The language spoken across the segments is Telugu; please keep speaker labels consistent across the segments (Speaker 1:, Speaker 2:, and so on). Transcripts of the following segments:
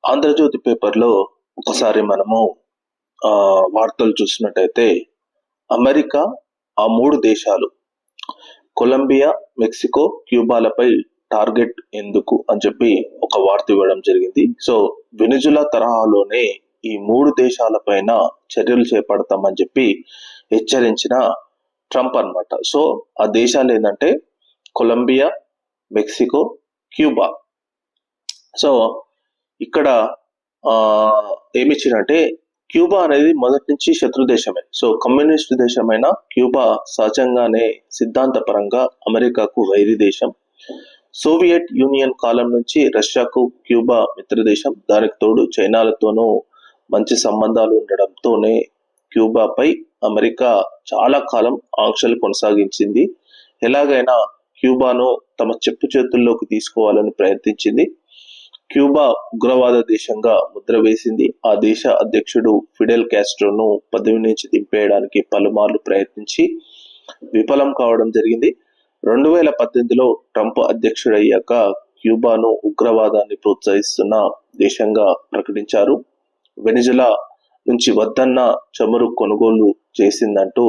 Speaker 1: ఆంధ్రజ్యోతి పేపర్లో ఒకసారి మనము వార్తలు చూసినట్టయితే అమెరికా ఆ 3 దేశాలు కొలంబియా, మెక్సికో, క్యూబాలపై టార్గెట్ ఎందుకు అని చెప్పి ఒక వార్త ఇవ్వడం జరిగింది. సో వెనిజులా తరహాలోనే ఈ 3 దేశాలపైన చర్యలు చేపడతామని చెప్పి హెచ్చరించిన ట్రంప్ అన్నమాట. సో ఆ దేశాలు ఏంటంటే కొలంబియా, మెక్సికో, క్యూబా. సో ఇక్కడ ఏమిచ్చినంటే క్యూబా అనేది మొదటి నుంచి శత్రు దేశమే. సో కమ్యూనిస్ట్ దేశమైన క్యూబా సహజంగానే సిద్ధాంతపరంగా అమెరికాకు వైరి దేశం. సోవియట్ యూనియన్ కాలం నుంచి రష్యాకు క్యూబా మిత్రదేశం. దానికి తోడు చైనాలతోనూ మంచి సంబంధాలు ఉండడంతోనే క్యూబాపై అమెరికా చాలా కాలం ఆంక్షలు కొనసాగించింది. ఎలాగైనా క్యూబాను తమ చెప్పు చేతుల్లోకి తీసుకోవాలని ప్రయత్నించింది. క్యూబా ఉగ్రవాద దేశంగా ముద్ర వేసింది. ఆ దేశ అధ్యక్షుడు ఫిడెల్ కాస్ట్రోను పదవి నుంచి దింపేయడానికి పలుమార్లు ప్రయత్నించి విఫలం కావడం జరిగింది. 2018లో ట్రంప్ అధ్యక్షుడయ్యాక క్యూబాను ఉగ్రవాదాన్ని ప్రోత్సహిస్తున్న దేశంగా ప్రకటించారు. వెనిజులా నుంచి వద్దన్న చమురు కొనుగోలు చేసిందంటూ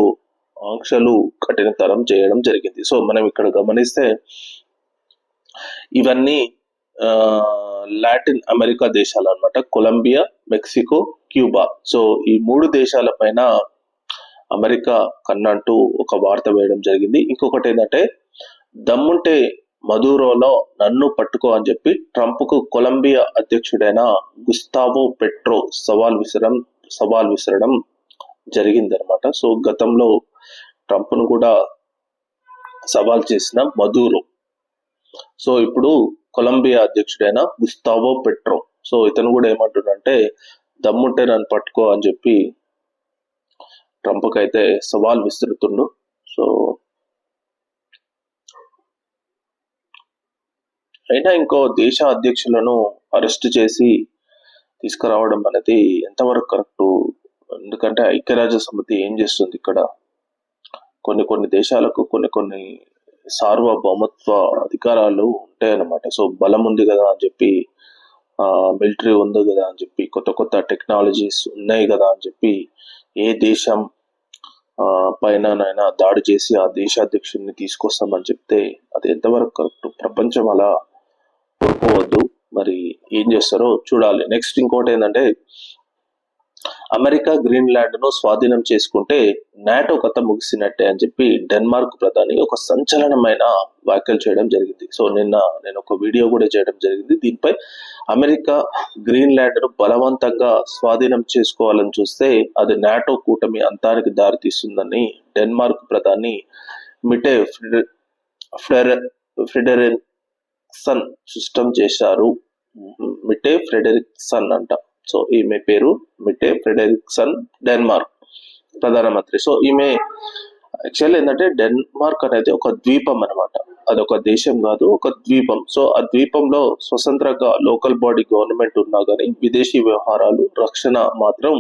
Speaker 1: ఆంక్షలు కఠినతరం చేయడం జరిగింది. సో మనం ఇక్కడ గమనిస్తే ఇవన్నీ లాటిన్ అమెరికా దేశాలు అన్నమాట. Colombia, Mexico, Cuba. సో ఈ 3 దేశాల పైన అమెరికా కన్నంటూ ఒక వార్త వేయడం జరిగింది. ఇంకొకటి ఏంటంటే దమ్ముంటే మదూరోలో నన్ను పట్టుకో అని చెప్పి ట్రంప్ కు కొలంబియా అధ్యక్షుడైన గుస్తావో పెట్రో సవాల్ విసరడం జరిగింది అనమాట. సో గతంలో ట్రంప్ ను కూడా సవాల్ చేసిన మదూరో. సో ఇప్పుడు కొలంబియా అధ్యక్షుడైన గుస్తావో పెట్రో. సో ఇతను కూడా ఏమంటుండంటే దమ్ముంటే నన్ను పట్టుకో అని చెప్పి ట్రంప్కి అయితే సవాల్ విసురుతుండు. సో అయినా ఇంకో దేశ అధ్యక్షులను అరెస్ట్ చేసి తీసుకురావడం అనేది ఎంతవరకు కరెక్టు? ఎందుకంటే ఐక్యరాజ్య సమితి ఏం చేస్తుంది ఇక్కడ? కొన్ని దేశాలకు కొన్ని సార్వభౌమత్వ అధికారాలు ఉంటాయన్నమాట. సో బలం ఉంది కదా అని చెప్పి, మిలిటరీ ఉంది కదా అని చెప్పి, కొత్త టెక్నాలజీస్ ఉన్నాయి కదా అని చెప్పి ఏ దేశం పైననైనా దాడి చేసి ఆ దేశాధ్యక్షుడిని తీసుకొస్తామని చెప్తే అది ఎంతవరకు కరెక్ట్? ప్రపంచం అలా కోరుకోవద్దు. మరి ఏం చేస్తారో చూడాలి. నెక్స్ట్ ఇంకోటి ఏంటంటే అమెరికా గ్రీన్లాండ్ ను స్వాధీనం చేసుకుంటే నాటో కథ ముగిసినట్టే అని చెప్పి డెన్మార్క్ ప్రధాని ఒక సంచలనమైన వ్యాఖ్యలు చేయడం జరిగింది. సో నేను ఒక వీడియో కూడా చేయడం జరిగింది దీనిపై. అమెరికా గ్రీన్లాండ్ ను బలవంతంగా స్వాధీనం చేసుకోవాలని చూస్తే అది నాటో కూటమి అంతానికి దారితీస్తుందని డెన్మార్క్ ప్రధాని మిటే ఫ్రెడరిక్సన్ స్పష్టం చేశారు. మిటే ఫ్రెడరిక్సన్ అంట. సో ఈమె పేరు మిటే ఫ్రెడరిక్సన్, డెన్మార్క్ ప్రధానమంత్రి. సో ఈమె యాక్చువల్ ఏంటంటే డెన్మార్క్ అనేది ఒక ద్వీపం అనమాట. అదొక దేశం కాదు, ఒక ద్వీపం. సో ఆ ద్వీపంలో స్వతంత్రంగా లోకల్ బాడీ గవర్నమెంట్ ఉన్నా కానీ విదేశీ వ్యవహారాలు, రక్షణ మాత్రం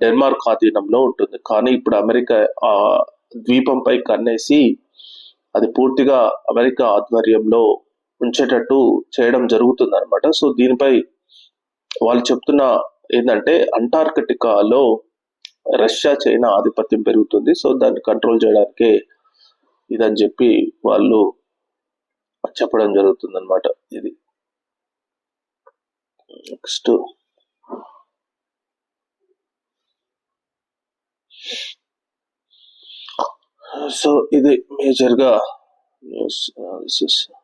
Speaker 1: డెన్మార్క్ ఆధీనంలో ఉంటుంది. కానీ ఇప్పుడు అమెరికా ఆ ద్వీపంపై కన్నేసి అది పూర్తిగా అమెరికా ఆధ్వర్యంలో ఉంచేటట్టు చేయడం జరుగుతుంది అనమాట. సో దీనిపై వాళ్ళు చెప్తున్న ఏంటంటే అంటార్కిటికాలో రష్యా, చైనా ఆధిపత్యం పెరుగుతుంది. సో దాన్ని కంట్రోల్ చేయడానికే ఇదని చెప్పి వాళ్ళు చెప్పడం జరుగుతుంది అనమాట. ఇది నెక్స్ట్ సో ఇది మేజర్గా న్యూస్ అనాలిసిస్.